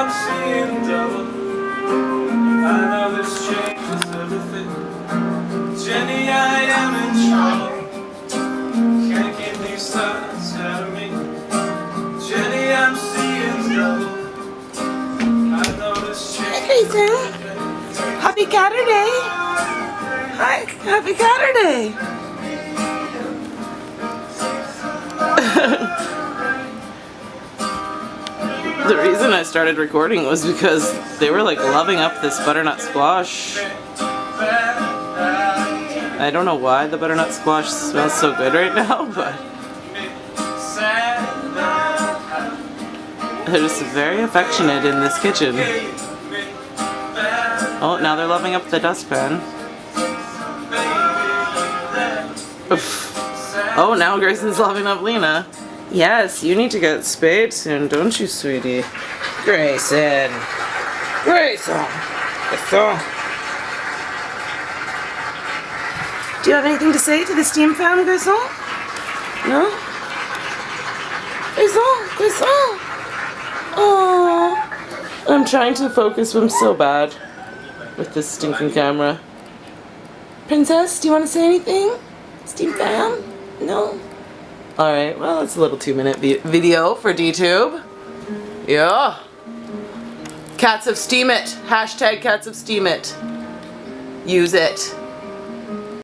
I'm seeing double. I know this changes everything. Jenny, I am in trouble. Can't keep these thoughts out of me. Jenny, I'm seeing double. I know this changes. Hey, Grayson. Happy Caturday. Hi, happy Caturday. The reason I started recording was because they were like loving up this butternut squash. I don't know why the butternut squash smells so good right now, but they're just very affectionate in this kitchen. Oh, now they're loving up the dustpan. Oof. Oh, now Grayson's loving up Lena. Yes, you need to get spayed soon, don't you, sweetie? Grayson! Grayson! Grayson! Do you have anything to say to the Steam fam, Grayson? No? Grayson! Grayson! Oh, I'm trying to focus, but I'm so bad with this stinking camera. Princess, do you want to say anything? Steam fam? No? Alright, well, it's a little 2-minute video for DTube. Yeah. Cats of Steam It. Hashtag Cats of Steam It. Use it.